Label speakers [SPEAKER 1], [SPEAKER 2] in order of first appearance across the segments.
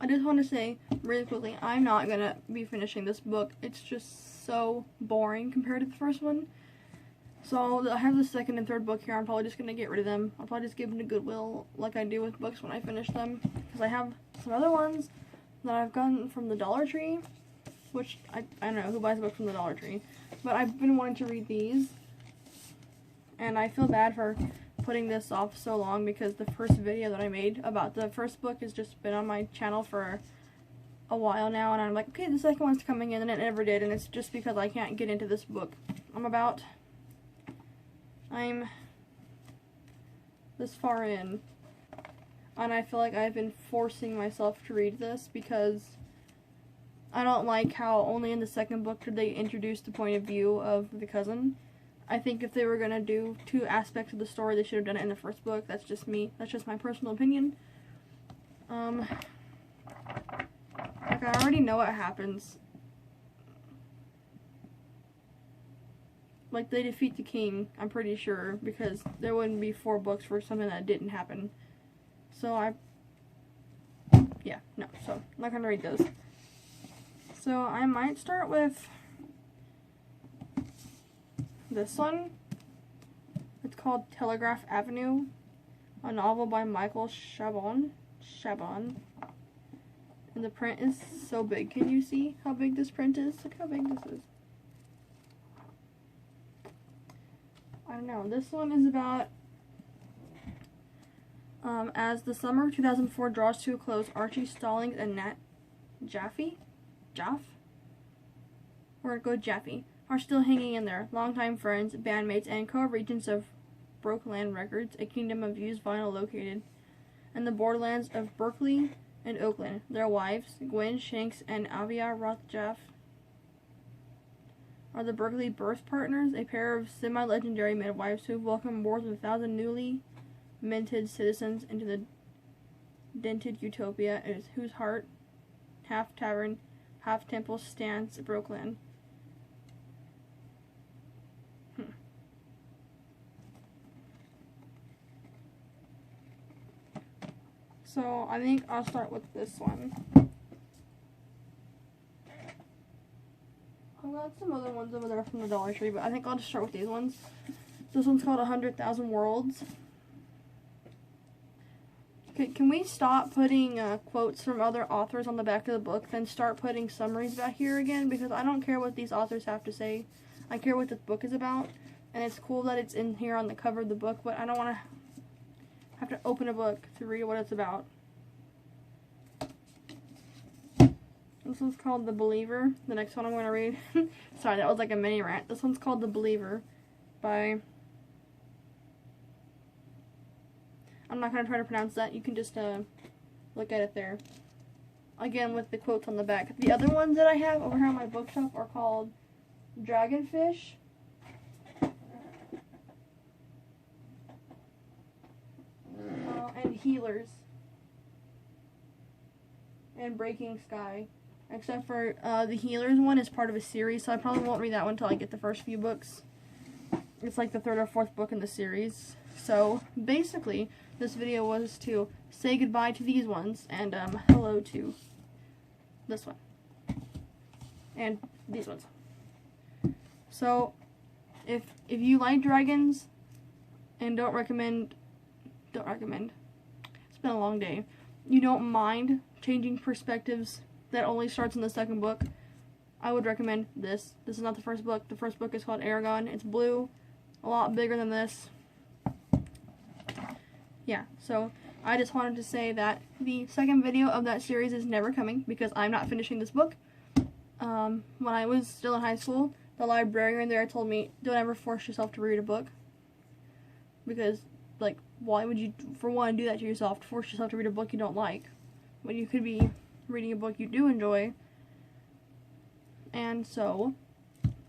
[SPEAKER 1] I just want to say really quickly, I'm not going to be finishing this book. It's just so boring compared to the first one. So I have the second and third book here. I'm probably just going to get rid of them. I'll probably just give them to Goodwill like I do with books when I finish them. Because I have some other ones that I've gotten from the Dollar Tree. Which, I don't know who buys books from the Dollar Tree. But I've been wanting to read these. And I feel bad for putting this off so long because the first video that I made about the first book has just been on my channel for a while now, and I'm like, okay, the second one's coming in, and it never did, and it's just because I can't get into this book. I'm this far in, and I feel like I've been forcing myself to read this because I don't like how only in the second book did they introduce the point of view of the cousin. I think if they were going to do two aspects of the story, they should have done it in the first book. That's just me. That's just my personal opinion. Like, I already know what happens. Like, they defeat the king, I'm pretty sure, because there wouldn't be 4 books for something that didn't happen. So, yeah, no, so, I'm not going to read those. So, I might start with this one. It's called Telegraph Avenue, a novel by Micheal Chabon. And the print is so big. Can you see how big this print is? Look how big this is. I don't know. This one is about as the summer 2004 draws to a close, Archie Stallings and Nat Jaffe? We're gonna go Jaffe. Are still hanging in there. Longtime friends, bandmates, and co-regents of Brokeland Records, a kingdom of used vinyl located in the borderlands of Berkeley and Oakland. Their wives, Gwen Shanks and Avia Rothjaff, are the Berkeley birth partners, a pair of semi-legendary midwives who have welcomed more than 1,000 newly minted citizens into the dented utopia, whose heart, half tavern, half temple, stands Brokeland. So, I think I'll start with this one. I've got some other ones over there from the Dollar Tree, but I think I'll just start with these ones. This one's called 100,000 Worlds. Okay, can we stop putting quotes from other authors on the back of the book, then start putting summaries back here again? Because I don't care what these authors have to say. I care what this book is about. And it's cool that it's in here on the cover of the book, but I don't want to have to open a book to read what it's about. This one's called The Believer. The next one I'm going to read. Sorry, that was like a mini rant. This one's called The Believer by... I'm not going to try to pronounce that. You can just look at it there. Again, with the quotes on the back. The other ones that I have over here on my bookshelf are called Dragonfish. And Healers. And Breaking Sky. Except for the Healers one is part of a series, so I probably won't read that one until I get the first few books. It's like the 3rd or 4th book in the series. So, basically, this video was to say goodbye to these ones, and hello to this one. And these ones. So, if you like dragons and don't recommend, it's been a long day, you don't mind changing perspectives that only starts in the 2nd book, I would recommend this. This is not the first book. The first book is called Eragon. It's blue, a lot bigger than this. Yeah, so I just wanted to say that the 2nd video of that series is never coming because I'm not finishing this book. When I was still in high school, the librarian there told me, don't ever force yourself to read a book. Because, like, why would you, for one, do that to yourself, to force yourself to read a book you don't like? When you could be reading a book you do enjoy. And so,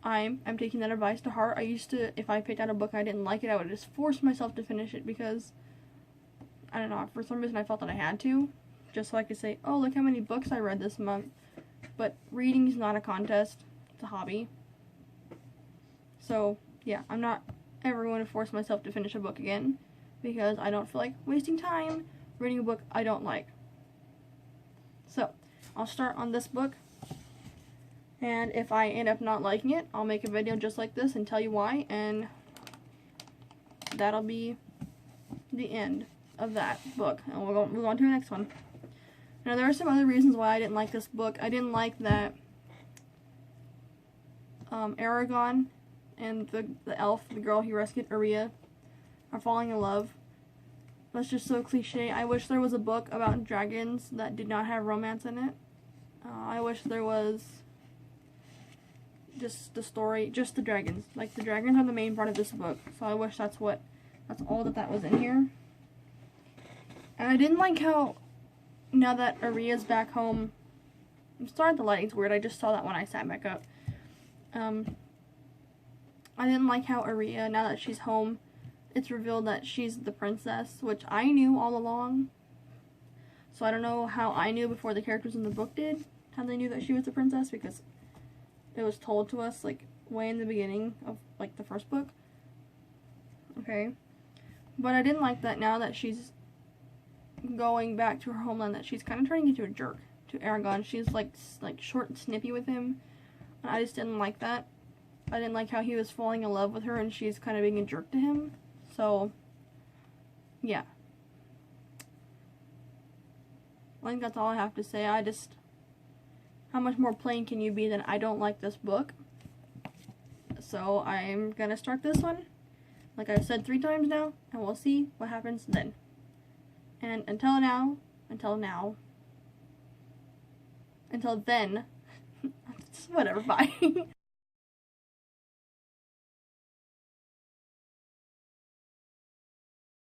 [SPEAKER 1] I'm taking that advice to heart. I used to, if I picked out a book and I didn't like it, I would just force myself to finish it because, I don't know, for some reason I felt that I had to. Just so I could say, oh, look how many books I read this month. But reading is not a contest. It's a hobby. So, yeah, I'm not ever going to force myself to finish a book again because I don't feel like wasting time reading a book I don't like. So, I'll start on this book, and if I end up not liking it, I'll make a video just like this and tell you why, and that'll be the end of that book, and we'll move on to the next one. Now, there are some other reasons why I didn't like this book. I didn't like that Eragon and the elf, the girl he rescued, Aria, are falling in love. That's just so cliche. I wish there was a book about dragons that did not have romance in it. I wish there was just the story, just the dragons. Like, the dragons are the main part of this book, so I wish that's all that was in here. And I didn't like how, now that Aria's back home, I'm sorry the lighting's weird, I just saw that when I sat back up. I didn't like how Aria, now that she's home, it's revealed that she's the princess, which I knew all along. So I don't know how I knew before the characters in the book did, how they knew that she was the princess, because it was told to us, like, way in the beginning of, like, the first book. Okay. But I didn't like that now that she's going back to her homeland, that she's kind of turning into a jerk to Eragon. She's, like short and snippy with him, and I just didn't like that. I didn't like how he was falling in love with her, and she's kind of being a jerk to him. So, yeah. I think that's all I have to say. How much more plain can you be than I don't like this book? So, I'm gonna start this one, like I've said 3 times now, and we'll see what happens then. And until then, whatever, bye.